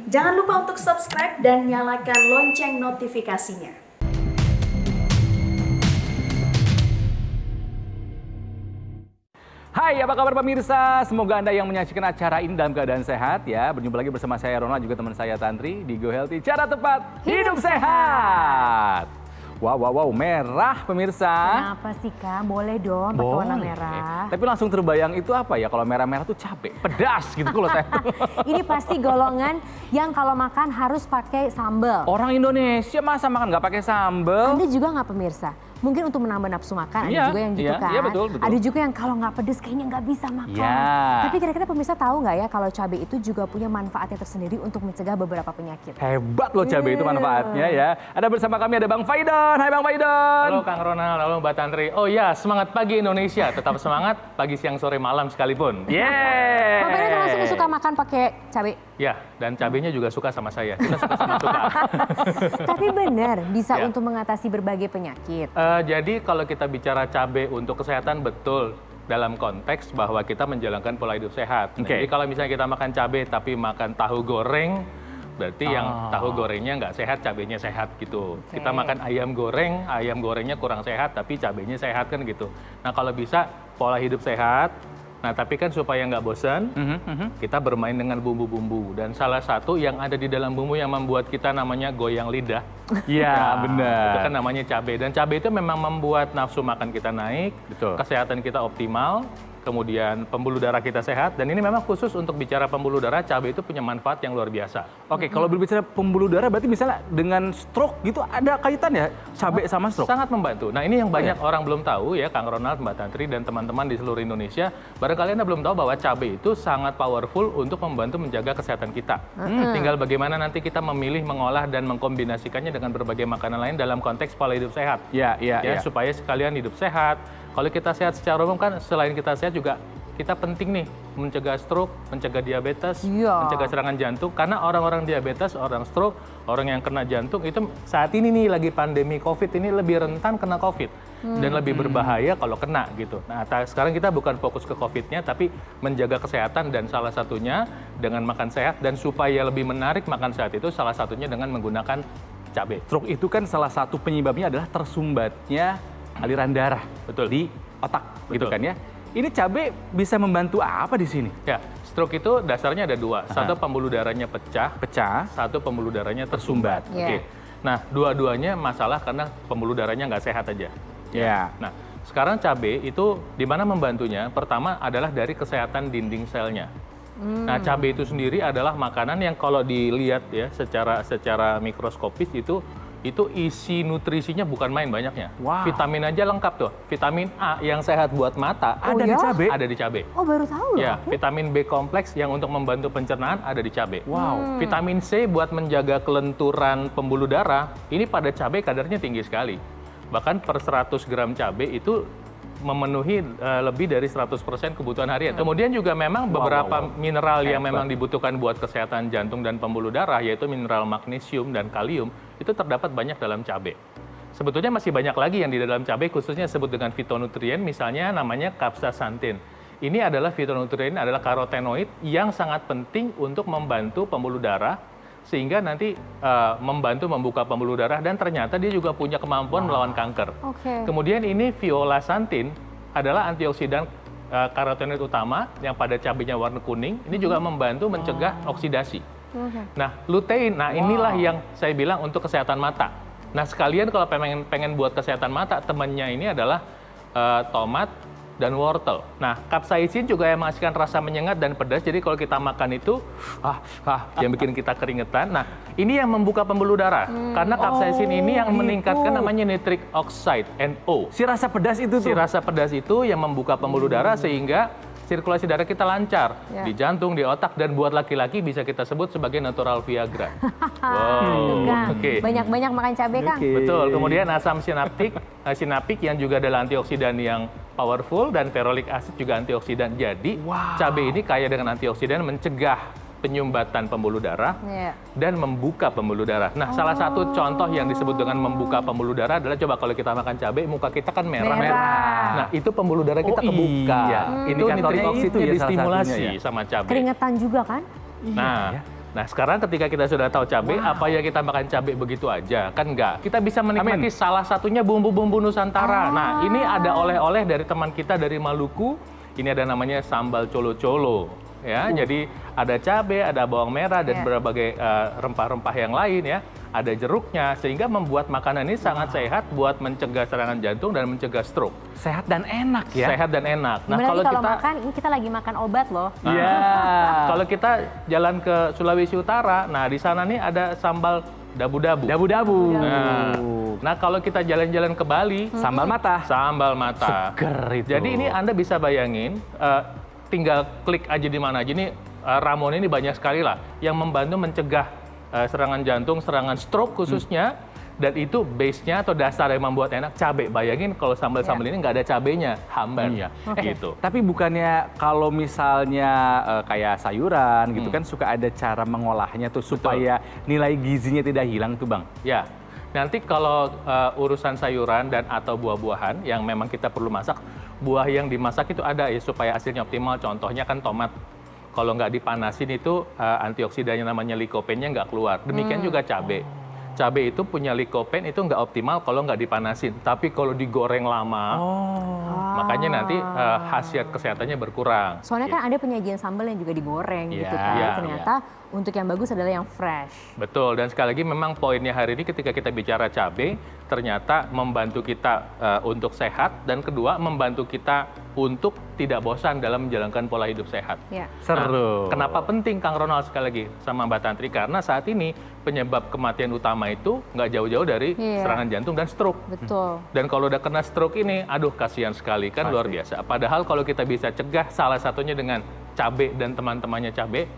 Jangan lupa untuk subscribe dan nyalakan lonceng notifikasinya. Hai, apa kabar pemirsa? Semoga Anda yang menyaksikan acara ini dalam keadaan sehat ya. Berjumpa lagi bersama saya Ronald, juga teman saya Tantri di Go Healthy. Cara tepat hidup sehat. Wow, merah pemirsa. Kenapa sih Kak? Boleh dong pakai warna merah. Tapi langsung terbayang itu apa ya? Kalau merah-merah tuh cabai, pedas gitu kalau saya. Ini pasti golongan yang kalau makan harus pakai sambal. Orang Indonesia masa makan nggak pakai sambal? Anda juga nggak pemirsa? Mungkin untuk menambah nafsu makan, ada juga yang gitu kan. Iya, betul. Ada juga yang kalau nggak pedes kayaknya nggak bisa makan. Ya. Tapi kira-kira pemirsa tahu nggak ya kalau cabai itu juga punya manfaatnya tersendiri untuk mencegah beberapa penyakit. Hebat loh cabai itu manfaatnya ya. Ada bersama kami ada Bang Faidon. Hai Bang Faidon. Halo Kang Ronald, halo Mbak Tantri. Oh ya, semangat pagi Indonesia. Tetap semangat pagi, siang, sore, malam sekalipun. Bang Faidon termasuk suka makan pakai cabai? Ya, dan cabenya juga suka sama saya. Kita sama-sama suka. Tapi benar bisa Ya. untuk mengatasi berbagai penyakit. Jadi kalau kita bicara cabai untuk kesehatan, betul. Dalam konteks bahwa kita menjalankan pola hidup sehat. Nah, Oke. jadi kalau misalnya kita makan cabai tapi makan tahu goreng, berarti yang tahu gorengnya nggak sehat, cabainya sehat gitu. Oke. Kita makan ayam gorengnya kurang sehat, tapi cabainya sehat kan gitu. Nah kalau bisa pola hidup sehat, nah tapi kan supaya nggak bosan, kita bermain dengan bumbu-bumbu. Dan salah satu yang ada di dalam bumbu yang membuat kita namanya goyang lidah. Iya, benar. Itu kan namanya cabai. Dan cabai itu memang membuat nafsu makan kita naik, Betul. kesehatan kita optimal, kemudian pembuluh darah kita sehat. Dan ini memang khusus untuk bicara pembuluh darah, cabai itu punya manfaat yang luar biasa. Oke, kalau berbicara pembuluh darah berarti misalnya dengan stroke gitu ada kaitan ya cabai sama stroke? Sangat membantu. Nah ini yang banyak orang belum tahu ya, Kang Ronald, Mbak Tantri, dan teman-teman di seluruh Indonesia. Barangkali Anda belum tahu bahwa cabai itu sangat powerful untuk membantu menjaga kesehatan kita. Tinggal bagaimana nanti kita memilih, mengolah, dan mengkombinasikannya dengan berbagai makanan lain dalam konteks pola hidup sehat. Ya. Supaya sekalian hidup sehat. Kalau kita sehat secara umum kan selain kita sehat juga kita penting nih mencegah stroke, mencegah diabetes, Iya. mencegah serangan jantung. Karena orang-orang diabetes, orang stroke, orang yang kena jantung itu saat ini nih lagi pandemi COVID ini lebih rentan kena COVID dan lebih berbahaya kalau kena gitu. Nah sekarang kita bukan fokus ke COVID-nya tapi menjaga kesehatan dan salah satunya dengan makan sehat dan supaya lebih menarik makan sehat itu salah satunya dengan menggunakan cabai. Stroke itu kan salah satu penyebabnya adalah tersumbatnya aliran darah di otak gitu Betul. kan ya. Ini cabai bisa membantu apa di sini? Ya, stroke itu dasarnya ada dua. Satu pembuluh darahnya pecah, satu pembuluh darahnya tersumbat. Iya. Oke. Nah, dua-duanya masalah karena pembuluh darahnya nggak sehat aja. Ya. Nah, sekarang cabai itu di mana membantunya? Pertama adalah dari kesehatan dinding selnya. Nah, cabai itu sendiri adalah makanan yang kalau dilihat ya secara mikroskopis itu isi nutrisinya bukan main banyaknya. Wow. Vitamin aja lengkap tuh. Vitamin A yang sehat buat mata Ada di ya? cabai? ada di cabai. Oh baru tahu loh. Ya, vitamin B kompleks yang untuk membantu pencernaan ada di cabai. Wow. Vitamin C buat menjaga kelenturan pembuluh darah, ini pada cabai kadarnya tinggi sekali. Bahkan per 100 gram cabai itu memenuhi lebih dari 100% kebutuhan harian. Kemudian juga memang beberapa mineral yang memang dibutuhkan buat kesehatan jantung dan pembuluh darah, yaitu mineral magnesium dan kalium, itu terdapat banyak dalam cabai. Sebetulnya masih banyak lagi yang di dalam cabai, khususnya disebut dengan fitonutrien, misalnya namanya capsaicin. Ini adalah fitonutrien, adalah karotenoid yang sangat penting untuk membantu pembuluh darah, sehingga nanti membantu membuka pembuluh darah dan ternyata dia juga punya kemampuan melawan kanker. Oke. Kemudian ini violasantin adalah antioksidan karotenoid utama yang pada cabainya warna kuning. Ini juga membantu mencegah oksidasi. Nah, lutein, inilah yang saya bilang untuk kesehatan mata. Nah, sekalian kalau pengen buat kesehatan mata, temannya ini adalah tomat dan wortel. Nah, capsaicin juga yang menghasilkan rasa menyengat dan pedas. Jadi kalau kita makan itu, yang bikin kita keringetan. Nah, ini yang membuka pembuluh darah. Karena capsaicin ini yang meningkatkan namanya nitric oxide, NO. Si rasa pedas itu Si tuh. rasa pedas itu yang membuka pembuluh darah sehingga sirkulasi darah kita lancar Ya. di jantung, di otak, dan buat laki-laki bisa kita sebut sebagai natural Viagra. Tuh, Wow, Kang. oke. Banyak-banyak makan cabai Kang. Betul. Kemudian asam sinapik yang juga adalah antioksidan yang powerful dan ferulic acid juga antioksidan. Jadi cabai ini kaya dengan antioksidan mencegah penyumbatan pembuluh darah Iya. dan membuka pembuluh darah. Nah, salah satu contoh yang disebut dengan membuka pembuluh darah adalah coba kalau kita makan cabai, muka kita kan merah. Merah. Nah, itu pembuluh darah kita kebuka. iya. Itu Indikatornya nitric itu oxide-nya ya salah distimulasi satunya ya. sama cabai. Keringetan juga kan? Nah, Nah, sekarang ketika kita sudah tahu cabai, apa ya kita makan cabai begitu aja? Kan enggak. Kita bisa menikmati salah satunya bumbu-bumbu Nusantara. Nah, ini ada oleh-oleh dari teman kita dari Maluku. Ini ada namanya sambal colo-colo. Ya, jadi ada cabai, ada bawang merah, dan berbagai rempah-rempah yang lain ya. Ada jeruknya, sehingga membuat makanan ini sangat sehat buat mencegah serangan jantung dan mencegah stroke. Sehat dan enak ya. Sehat dan enak. Nah, kalau makan, ini kita lagi makan obat loh. Iya. Kalau kita jalan ke Sulawesi Utara, nah di sana nih ada sambal dabu-dabu. Dabu-dabu. Nah, kalau kita jalan-jalan ke Bali, Sambal mata. Sambal mata. Seger itu. Jadi ini Anda bisa bayangin, tinggal klik aja di mana aja. Ini Ramon ini banyak sekali lah yang membantu mencegah serangan jantung, serangan stroke khususnya. Dan itu base-nya atau dasar yang membuat enak cabai. Bayangin kalau sambal-sambal ini nggak ada cabainya, hambar ya. Gitu. Tapi bukannya kalau misalnya kayak sayuran gitu kan suka ada cara mengolahnya tuh supaya nilai gizinya tidak hilang tuh Bang? Ya, nanti kalau urusan sayuran dan atau buah-buahan yang memang kita perlu masak, buah yang dimasak itu ada ya supaya hasilnya optimal. Contohnya kan tomat. Kalau nggak dipanasin itu antioksidannya namanya likopennya nggak keluar. Demikian juga cabai. Cabai itu punya likopen itu nggak optimal kalau nggak dipanasin. Tapi kalau digoreng lama, makanya nanti khasiat kesehatannya berkurang. Soalnya kan ada penyajian sambal yang juga digoreng gitu kan. Ternyata untuk yang bagus adalah yang fresh. Betul, dan sekali lagi memang poinnya hari ini ketika kita bicara cabai, ternyata membantu kita untuk sehat, dan kedua membantu kita untuk tidak bosan dalam menjalankan pola hidup sehat. Seru. Nah, kenapa penting Kang Ronald sekali lagi sama Mbak Tantri? Karena saat ini penyebab kematian utama itu nggak jauh-jauh dari serangan jantung dan stroke. Betul. Dan kalau udah kena stroke ini, aduh kasihan sekali kan. Luar biasa. Padahal kalau kita bisa cegah salah satunya dengan cabai dan teman-temannya cabai.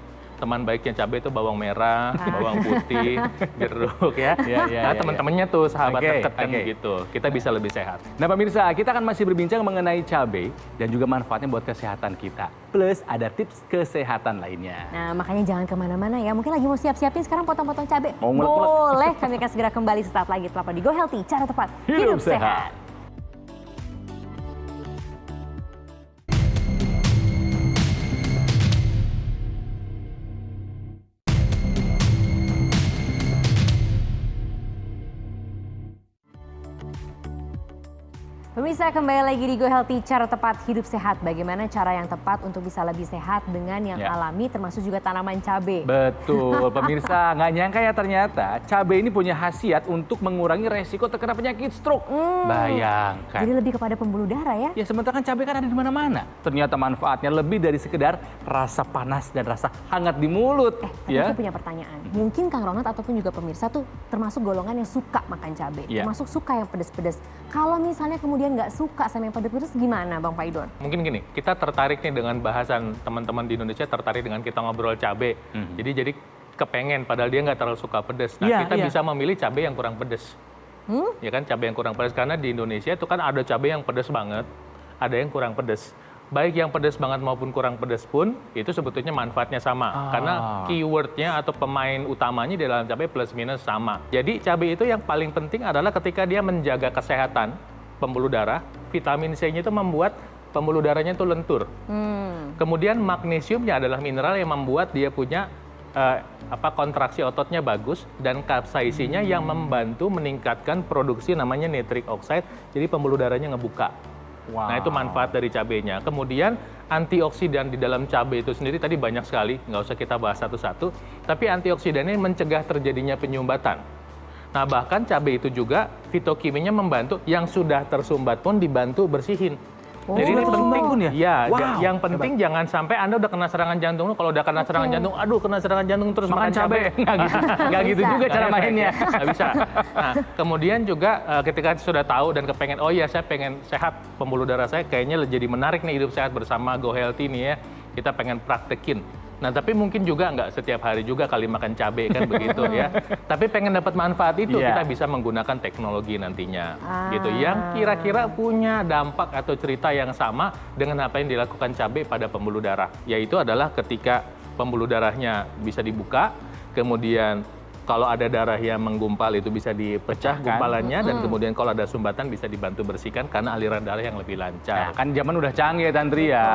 Teman baiknya cabai itu bawang merah, bawang putih, jeruk ya. Nah, teman-temannya tuh sahabat dekat kan begitu. Kita bisa lebih sehat. Nah pemirsa, kita akan masih berbincang mengenai cabai dan juga manfaatnya buat kesehatan kita. Plus ada tips kesehatan lainnya. Nah makanya jangan kemana-mana ya. Mungkin lagi mau siap-siapin sekarang potong-potong cabai. Mau ngulek-ngulek. Boleh, kami akan segera kembali sesaat lagi. Tetaplah di Go Healthy, cara tepat hidup sehat. Pemirsa, kembali lagi di Go Healthy, cara tepat hidup sehat. Bagaimana cara yang tepat untuk bisa lebih sehat dengan yang alami, termasuk juga tanaman cabai. Betul, pemirsa. Nggak nyangka ya ternyata cabai ini punya khasiat untuk mengurangi resiko terkena penyakit stroke. Bayangkan. Jadi lebih kepada pembuluh darah ya? Ya sementara kan cabai kan ada di mana-mana. Ternyata manfaatnya lebih dari sekedar rasa panas dan rasa hangat di mulut. Tapi aku punya pertanyaan. Mungkin Kang Ronald ataupun juga pemirsa tuh termasuk golongan yang suka makan cabai. Termasuk suka yang pedas-pedas. Kalau misalnya kemudian nggak suka sama yang pedas-pedas gimana Bang Paidon? Mungkin gini, kita tertarik nih dengan bahasan teman-teman di Indonesia, tertarik dengan kita ngobrol cabai. Jadi kepengen, padahal dia nggak terlalu suka pedas. Nah kita bisa memilih cabai yang kurang pedas. Ya kan, cabai yang kurang pedas. Karena di Indonesia itu kan ada cabai yang pedas banget, ada yang kurang pedas. Baik yang pedas banget maupun kurang pedas pun, itu sebetulnya manfaatnya sama. Karena keywordnya atau pemain utamanya di dalam cabai plus minus sama. Jadi cabai itu yang paling penting adalah ketika dia menjaga kesehatan pembuluh darah, vitamin C-nya itu membuat pembuluh darahnya itu lentur. Kemudian magnesiumnya adalah mineral yang membuat dia punya kontraksi ototnya bagus, dan kapsaisinya yang membantu meningkatkan produksi namanya nitric oxide, jadi pembuluh darahnya ngebuka. Nah itu manfaat dari cabainya. Kemudian antioksidan di dalam cabai itu sendiri tadi banyak sekali, nggak usah kita bahas satu-satu, tapi antioksidannya mencegah terjadinya penyumbatan. Nah bahkan cabai itu juga fitokimia membantu yang sudah tersumbat pun dibantu bersihin. Jadi ini penting pun ya? Ya, yang penting jangan sampai Anda udah kena serangan jantung. Kalau udah kena serangan jantung, aduh kena serangan jantung terus makan cabai. Nggak gitu juga cara mainnya. Nggak bisa. Nah kemudian juga ketika sudah tahu dan kepengen, oh iya saya pengen sehat, pembuluh darah saya kayaknya jadi menarik nih hidup sehat bersama Go Healthy nih ya. Kita pengen praktekin. Nah, tapi mungkin juga nggak setiap hari juga kali makan cabai kan begitu ya. Tapi pengen dapat manfaat itu, kita bisa menggunakan teknologi nantinya. Gitu. Yang kira-kira punya dampak atau cerita yang sama dengan apa yang dilakukan cabai pada pembuluh darah. Yaitu adalah ketika pembuluh darahnya bisa dibuka, kemudian kalau ada darah yang menggumpal itu bisa dipecah gumpalannya, dan kemudian kalau ada sumbatan bisa dibantu bersihkan karena aliran darah yang lebih lancar. Nah, kan zaman udah canggih ya Tantri ya.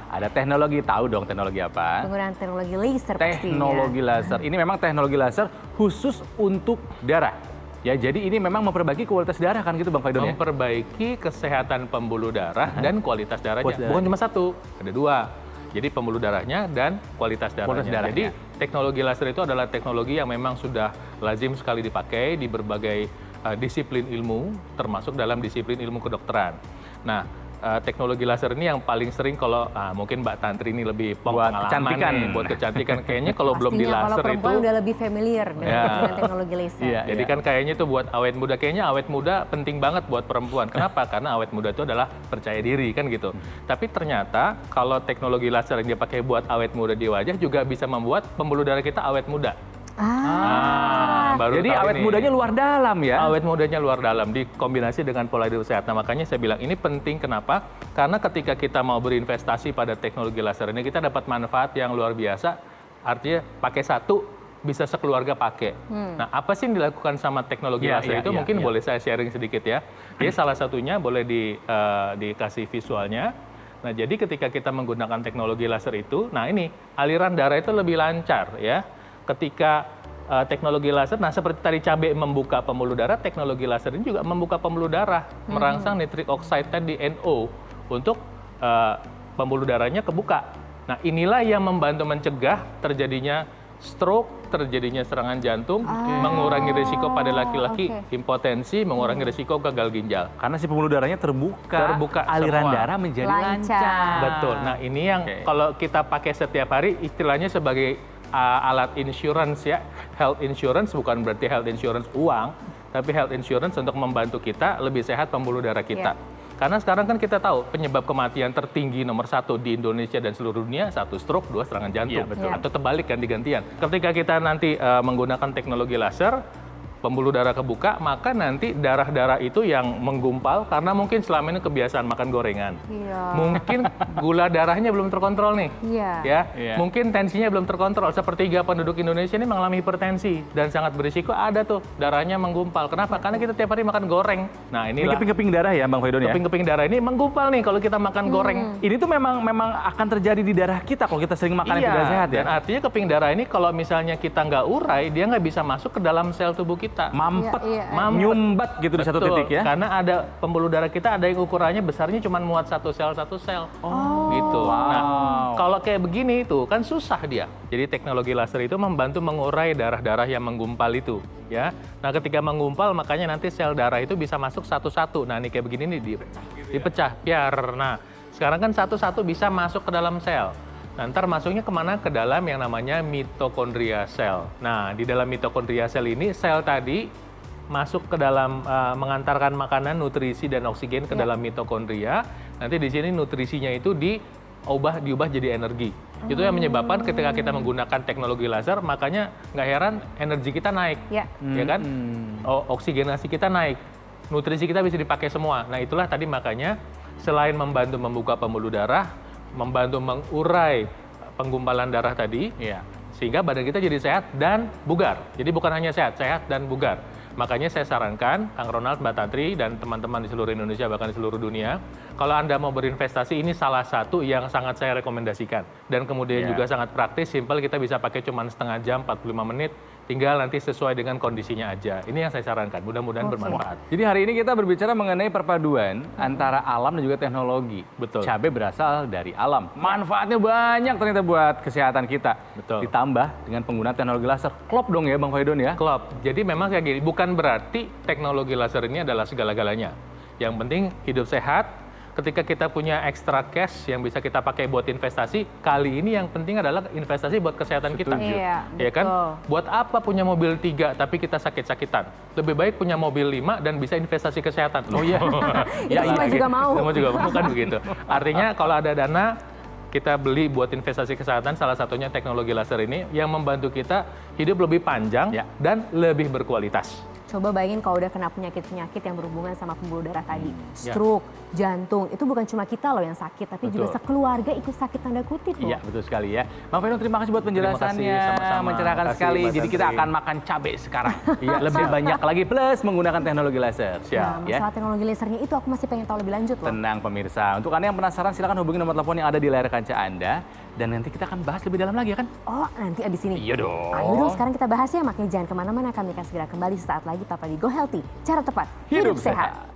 Ada teknologi, tahu dong teknologi apa? Penggunaan teknologi laser pastinya. Teknologi laser. Ini memang teknologi laser khusus untuk darah. Ya, jadi ini memang memperbaiki kualitas darah kan gitu Bang Faidon ya? Memperbaiki kesehatan pembuluh darah dan kualitas darahnya. Bukan cuma satu, ada dua. Jadi pembuluh darahnya dan kualitas darahnya. Jadi teknologi laser itu adalah teknologi yang memang sudah lazim sekali dipakai di berbagai disiplin ilmu, termasuk dalam disiplin ilmu kedokteran. Nah, teknologi laser ini yang paling sering kalau mungkin Mbak Tantri ini lebih buat kecantikan nih, buat kecantikan. Kayaknya kalau belum di laser kalau perempuan itu udah lebih familiar dengan teknologi laser. Jadi kan kayaknya itu buat awet muda. Kayaknya awet muda penting banget buat perempuan. Kenapa? Karena awet muda itu adalah percaya diri kan gitu. Tapi ternyata kalau teknologi laser yang dia pakai buat awet muda di wajah juga bisa membuat pembuluh darah kita awet muda. Jadi awet mudanya luar dalam ya? Awet mudanya luar dalam dikombinasi dengan pola hidup sehat. Nah, makanya saya bilang ini penting. Kenapa? Karena ketika kita mau berinvestasi pada teknologi laser ini, kita dapat manfaat yang luar biasa. Artinya pakai satu bisa sekeluarga pakai. Nah, apa sih yang dilakukan sama teknologi laser itu? Mungkin boleh saya sharing sedikit ya. Jadi salah satunya boleh dikasih visualnya. Nah, jadi ketika kita menggunakan teknologi laser itu, nah ini aliran darah itu lebih lancar ya. Ketika teknologi laser, nah seperti tadi cabai membuka pembuluh darah, teknologi laser ini juga membuka pembuluh darah, merangsang nitric oxide tadi NO untuk pembuluh darahnya kebuka. Nah, inilah yang membantu mencegah terjadinya stroke, terjadinya serangan jantung, mengurangi risiko pada laki-laki impotensi, mengurangi risiko gagal ginjal. Karena si pembuluh darahnya terbuka aliran semua. darah menjadi lancar. Betul. Nah, ini yang kalau kita pakai setiap hari, istilahnya sebagai alat insurance ya. Health insurance bukan berarti health insurance uang, tapi health insurance untuk membantu kita lebih sehat pembuluh darah kita. Karena sekarang kan kita tahu penyebab kematian tertinggi nomor 1 di Indonesia dan seluruh dunia, 1 stroke, 2 serangan jantung. Atau terbalik kan digantian. Ketika kita nanti menggunakan teknologi laser, pembuluh darah kebuka, maka nanti darah-darah itu yang menggumpal karena mungkin selama ini kebiasaan makan gorengan. Mungkin gula darahnya belum terkontrol nih. Mungkin tensinya belum terkontrol. Sepertiga penduduk Indonesia ini mengalami hipertensi dan sangat berisiko ada tuh darahnya menggumpal. Kenapa? Karena kita tiap hari makan goreng. Nah, inilah keping-keping darah ya Bang Faidon ya? Keping-keping darah ini menggumpal nih kalau kita makan goreng. Ini tuh memang akan terjadi di darah kita kalau kita sering makan yang tidak sehat ya? Dan artinya keping darah ini kalau misalnya kita nggak urai, dia nggak bisa masuk ke dalam sel tubuh kita. Mampet, nyumbat gitu di satu titik ya? Karena ada pembuluh darah kita ada yang ukurannya besarnya cuma muat satu sel. Gitu. Nah, kalau kayak begini itu kan susah dia. Jadi teknologi laser itu membantu mengurai darah-darah yang menggumpal itu, ya. Nah, ketika menggumpal makanya nanti sel darah itu bisa masuk satu-satu. Nah, ini kayak begini nih dipecah, biar. Nah, sekarang kan satu-satu bisa masuk ke dalam sel. Nah, ntar masuknya kemana? Ke dalam yang namanya mitokondria sel. Nah, di dalam mitokondria sel ini, sel tadi masuk ke dalam mengantarkan makanan, nutrisi, dan oksigen ke dalam mitokondria. Nanti di sini nutrisinya itu diubah jadi energi. Itu yang menyebabkan ketika kita menggunakan teknologi laser, makanya nggak heran energi kita naik. Ya kan? Oksigenasi kita naik. Nutrisi kita bisa dipakai semua. Nah, itulah tadi makanya selain membantu membuka pembuluh darah, membantu mengurai penggumpalan darah tadi, sehingga badan kita jadi sehat dan bugar. Jadi bukan hanya sehat dan bugar. Makanya saya sarankan, Kang Ronald, Mbak Tantri, dan teman-teman di seluruh Indonesia, bahkan di seluruh dunia, kalau Anda mau berinvestasi, ini salah satu yang sangat saya rekomendasikan. Dan kemudian juga sangat praktis, simpel, kita bisa pakai cuma setengah jam, 45 menit, tinggal nanti sesuai dengan kondisinya aja. Ini yang saya sarankan, mudah-mudahan bermanfaat. Jadi hari ini kita berbicara mengenai perpaduan antara alam dan juga teknologi. Betul. Cabai berasal dari alam. Manfaatnya banyak ternyata buat kesehatan kita. Betul. Ditambah dengan penggunaan teknologi laser. Klop dong ya Bang Faidon ya? Klop. Jadi memang kayak gini, bukan berarti teknologi laser ini adalah segala-galanya. Yang penting hidup sehat. Ketika kita punya extra cash yang bisa kita pakai buat investasi, kali ini yang penting adalah investasi buat kesehatan kita. Ya kan? Buat apa punya mobil 3 tapi kita sakit-sakitan? Lebih baik punya mobil 5 dan bisa investasi kesehatan. Oh iya. Semua juga mau. Semua juga mau kan begitu. Artinya kalau ada dana kita beli buat investasi kesehatan, salah satunya teknologi laser ini yang membantu kita hidup lebih panjang dan lebih berkualitas. Coba bayangin kalau udah kena penyakit-penyakit yang berhubungan sama pembuluh darah tadi. Stroke, jantung, itu bukan cuma kita loh yang sakit, tapi juga sekeluarga ikut sakit tanda kutip loh. Iya, betul sekali ya. Bang Veno, terima kasih buat penjelasannya. Sama-sama. Mencerahkan Makasih, sekali. Mbak Jadi kita Tantri. akan makan cabai sekarang. Lebih banyak lagi plus menggunakan teknologi laser. Nah, masalah teknologi lasernya itu aku masih pengen tahu lebih lanjut loh. Tenang pemirsa. Untuk Anda yang penasaran silakan hubungi nomor telepon yang ada di layar kaca Anda. Dan nanti kita akan bahas lebih dalam lagi ya kan? Oh, nanti abis ini. Iya dong. Ayo dong, sekarang kita bahas ya. Makanya jangan kemana-mana, kami akan segera kembali sesaat lagi. Tetap di Go Healthy, cara tepat, hidup sehat.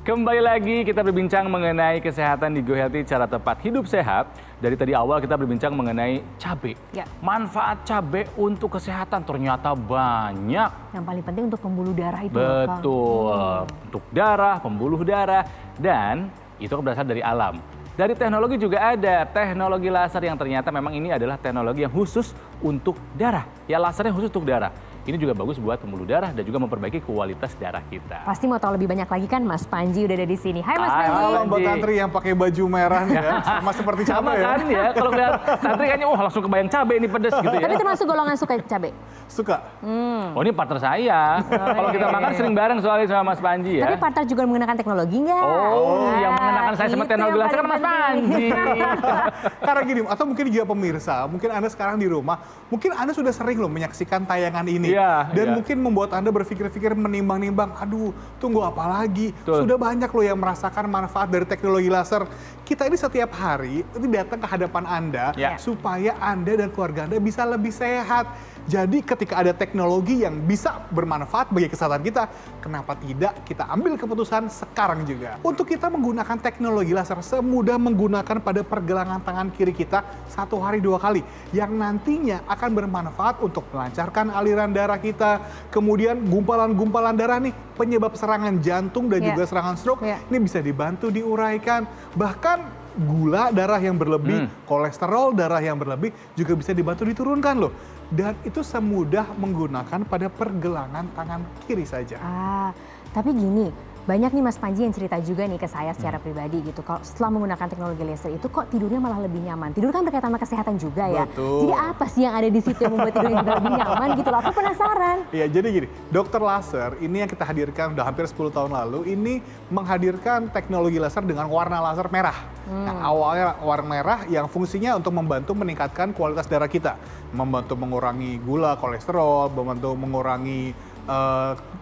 Kembali lagi kita berbincang mengenai kesehatan di Go Healthy, cara tepat hidup sehat. Dari tadi awal kita berbincang mengenai cabai. Ya. Manfaat cabai untuk kesehatan ternyata banyak. Yang paling penting untuk pembuluh darah itu loh, Kang. Betul. Untuk darah, pembuluh darah, dan itu berasal dari alam. Dari teknologi juga ada teknologi laser yang ternyata memang ini adalah teknologi yang khusus untuk darah. Ya, lasernya khusus untuk darah. Ini juga bagus buat pembuluh darah dan juga memperbaiki kualitas darah kita. Pasti mau tahu lebih banyak lagi kan, Mas Panji udah ada di sini. Hai Mas Hai, Panji. Halo Mbak Tantri yang pakai baju merah nih ya, sama seperti Sama cabai ya. kan ya, kalau lihat Tantri kayaknya wah langsung kebayang cabai ini pedes gitu ya. Tapi termasuk golongan suka cabai. Suka. Oh ini partner saya. Kalau kita makan sering bareng soalnya sama Mas Panji ya. Tapi partner juga menggunakan teknologi nggak? Oh, yang mengenakan saya sama itu teknologi yang laser kan Mas paling Panji. Karena gini, atau mungkin juga pemirsa, mungkin Anda sekarang di rumah, mungkin Anda sudah sering loh menyaksikan tayangan ini. Iya, Dan iya. mungkin membuat Anda berpikir-pikir, menimbang-nimbang, aduh tunggu apa lagi. Betul. Sudah banyak loh yang merasakan manfaat dari teknologi laser. Kita ini setiap hari itu datang ke hadapan Anda Ya. supaya Anda dan keluarga Anda bisa lebih sehat. Jadi ketika ada teknologi yang bisa bermanfaat bagi kesehatan kita, kenapa tidak kita ambil keputusan sekarang juga. Untuk kita menggunakan teknologi laser semudah menggunakan pada pergelangan tangan kiri kita 1 hari 2 kali. Yang nantinya akan bermanfaat untuk melancarkan aliran darah kita. Kemudian gumpalan-gumpalan darah nih, penyebab serangan jantung dan Ya. juga serangan stroke, Ya. ini bisa dibantu diuraikan. Bahkan gula darah yang berlebih, kolesterol darah yang berlebih juga bisa dibantu diturunkan loh. Dan itu semudah menggunakan pada pergelangan tangan kiri saja. Tapi gini, banyak nih Mas Panji yang cerita juga nih ke saya secara pribadi gitu. Kalau setelah menggunakan teknologi laser itu kok tidurnya malah lebih nyaman. Tidur kan berkaitan sama kesehatan juga ya. Betul. Jadi apa sih yang ada di situ yang membuat tidurnya juga lebih nyaman gitu loh. Aku penasaran. Ya, jadi gini, dokter laser ini yang kita hadirkan udah hampir 10 tahun lalu, ini menghadirkan teknologi laser dengan warna laser merah. Nah, awalnya warna merah yang fungsinya untuk membantu meningkatkan kualitas darah kita. Membantu mengurangi gula, kolesterol, membantu mengurangi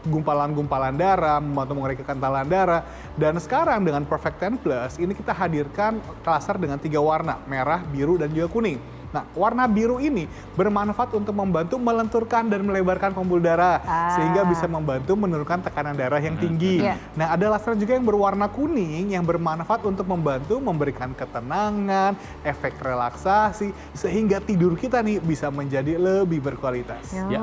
gumpalan-gumpalan darah, membantu mengurangi kekentalan darah. Dan sekarang dengan Perfect 10 Plus, ini kita hadirkan laser dengan 3 warna, merah, biru, dan juga kuning. Nah, warna biru ini bermanfaat untuk membantu melenturkan dan melebarkan pembuluh darah, sehingga bisa membantu menurunkan tekanan darah yang tinggi. Iya. Nah, ada laser juga yang berwarna kuning yang bermanfaat untuk membantu memberikan ketenangan, efek relaksasi, sehingga tidur kita nih bisa menjadi lebih berkualitas. Ya.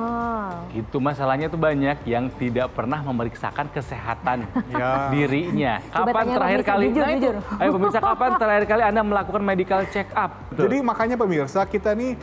Itu masalahnya tuh banyak yang tidak pernah memeriksakan kesehatan Ya. dirinya. Coba Kapan tanya terakhir pemirsa, kali? jujur, Nah itu, jujur. ayo pemirsa, kapan terakhir kali Anda melakukan medical check up? Jadi makanya pemirsa, kita nih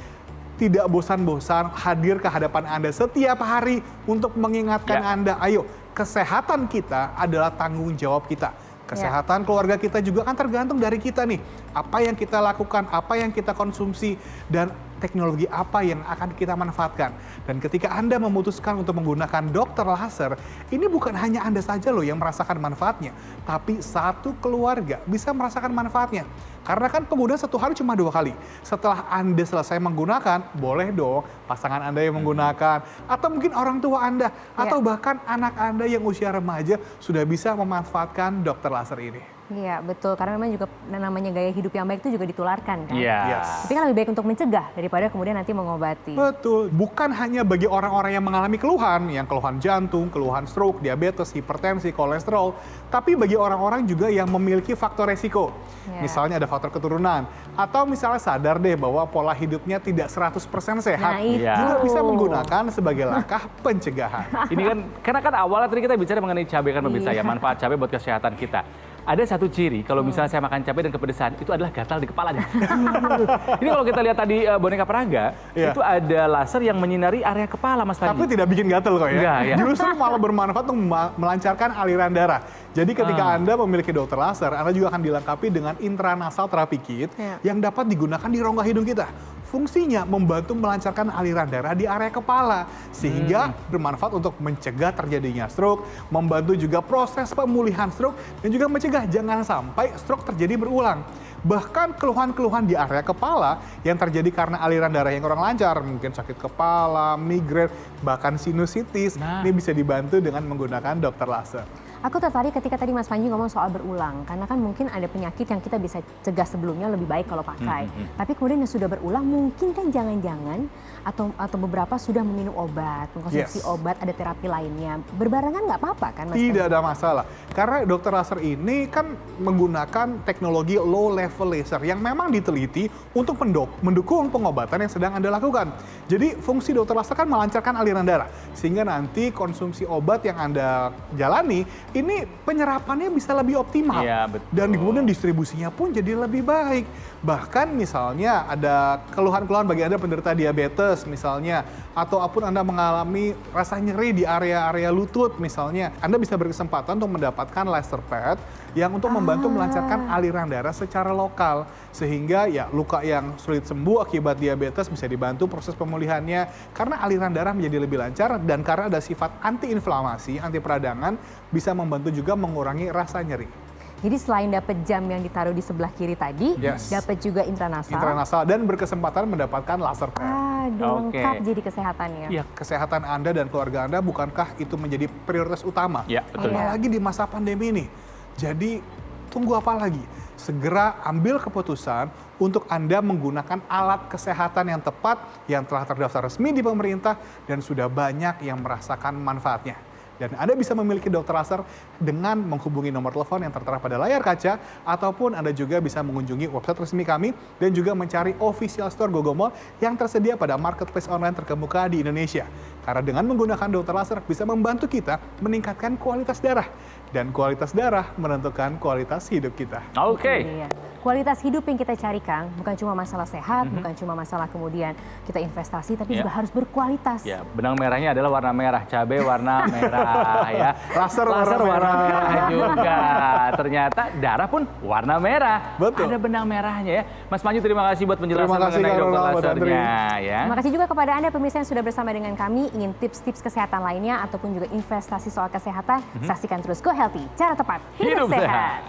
tidak bosan-bosan hadir ke hadapan Anda setiap hari untuk mengingatkan Ya. Anda, ayo, kesehatan kita adalah tanggung jawab kita. Kesehatan keluarga kita juga kan tergantung dari kita nih. Apa yang kita lakukan, apa yang kita konsumsi, dan teknologi apa yang akan kita manfaatkan. Dan ketika Anda memutuskan untuk menggunakan dokter laser, ini bukan hanya Anda saja loh yang merasakan manfaatnya, tapi satu keluarga bisa merasakan manfaatnya. Karena kan penggunaan 1 hari cuma 2 kali. Setelah Anda selesai menggunakan, boleh dong pasangan Anda yang menggunakan, atau mungkin orang tua Anda, atau bahkan anak Anda yang usia remaja sudah bisa memanfaatkan dokter laser ini. Iya betul, karena memang juga namanya gaya hidup yang baik itu juga ditularkan kan. Iya. Yes. Tapi kan lebih baik untuk mencegah daripada kemudian nanti mengobati. Betul, bukan hanya bagi orang-orang yang mengalami keluhan, yang keluhan jantung, keluhan stroke, diabetes, hipertensi, kolesterol, tapi bagi orang-orang juga yang memiliki faktor resiko. Ya. Misalnya ada faktor keturunan, atau misalnya sadar deh bahwa pola hidupnya tidak 100% sehat. Nah itu. Juga bisa menggunakan sebagai langkah pencegahan. Ini kan, karena kan awalnya tadi kita bicara mengenai cabai kan pemirsa ya, manfaat cabai buat kesehatan kita. ada satu ciri kalau misalnya saya makan cabai dan kepedesan itu adalah gatal di kepala. Ini kalau kita lihat tadi boneka peraga, Iya. itu ada laser yang menyinari area kepala, Mas Panji. Tapi tidak bikin gatel kok ya. Enggak, ya. Justru malah bermanfaat untuk melancarkan aliran darah. Jadi ketika Anda memiliki dokter laser, Anda juga akan dilengkapi dengan intranasal therapy kit yang dapat digunakan di rongga hidung kita. Fungsinya membantu melancarkan aliran darah di area kepala sehingga bermanfaat untuk mencegah terjadinya stroke, membantu juga proses pemulihan stroke dan juga mencegah jangan sampai stroke terjadi berulang. Bahkan keluhan-keluhan di area kepala yang terjadi karena aliran darah yang kurang lancar, mungkin sakit kepala, migrain, bahkan sinusitis, ini bisa dibantu dengan menggunakan dokter laser. Aku tertarik ketika tadi Mas Panji ngomong soal berulang, karena kan mungkin ada penyakit yang kita bisa cegah sebelumnya lebih baik kalau pakai. Tapi kemudian yang sudah berulang mungkin kan jangan-jangan atau beberapa sudah meminum obat, mengkonsumsi obat, ada terapi lainnya. Berbarengan nggak apa-apa kan Mas Tidak Panji? ada masalah. Karena dokter laser ini kan menggunakan teknologi low level laser yang memang diteliti untuk mendukung pengobatan yang sedang Anda lakukan. Jadi fungsi dokter laser kan melancarkan aliran darah. Sehingga nanti konsumsi obat yang Anda jalani, ini penyerapannya bisa lebih optimal. Iya, betul. Dan kemudian distribusinya pun jadi lebih baik. Bahkan misalnya ada keluhan-keluhan bagi Anda penderita diabetes misalnya, ataupun Anda mengalami rasa nyeri di area-area lutut misalnya, Anda bisa berkesempatan untuk mendapatkan laser pad yang untuk membantu melancarkan aliran darah secara lokal. Sehingga ya luka yang sulit sembuh akibat diabetes bisa dibantu proses pemulihannya karena aliran darah menjadi lebih lancar dan karena ada sifat anti-inflamasi, anti peradangan, bisa membantu juga mengurangi rasa nyeri. Jadi selain dapat jam yang ditaruh di sebelah kiri tadi, dapat juga intranasal. Intranasal dan berkesempatan mendapatkan laser pad. Aduh, lengkap jadi kesehatannya. Ya, kesehatan Anda dan keluarga Anda bukankah itu menjadi prioritas utama? Ya, betul. Apalagi di masa pandemi ini. Jadi, tunggu apa lagi? Segera ambil keputusan untuk Anda menggunakan alat kesehatan yang tepat, yang telah terdaftar resmi di pemerintah, dan sudah banyak yang merasakan manfaatnya. Dan Anda bisa memiliki dokter laser dengan menghubungi nomor telepon yang tertera pada layar kaca, ataupun Anda juga bisa mengunjungi website resmi kami dan juga mencari official store Gogomall yang tersedia pada marketplace online terkemuka di Indonesia. Karena dengan menggunakan dokter laser bisa membantu kita meningkatkan kualitas darah. Dan kualitas darah menentukan kualitas hidup kita. Oke. Iya. Kualitas hidup yang kita cari, Kang, bukan cuma masalah sehat, bukan cuma masalah kemudian kita investasi, tapi juga harus berkualitas. Ya, benang merahnya adalah warna merah, cabai warna merah ya. Laser warna warna merah juga. Ternyata darah pun warna merah. Betul. Ada benang merahnya ya. Mas Panji, terima kasih buat penjelasan Terima kasih, mengenai Kak dokter Ronald, lasernya ya. Terima kasih juga kepada Anda pemirsa yang sudah bersama dengan kami, ingin tips-tips kesehatan lainnya ataupun juga investasi soal kesehatan, saksikan terus Go Healthy, cara tepat hidup sehat.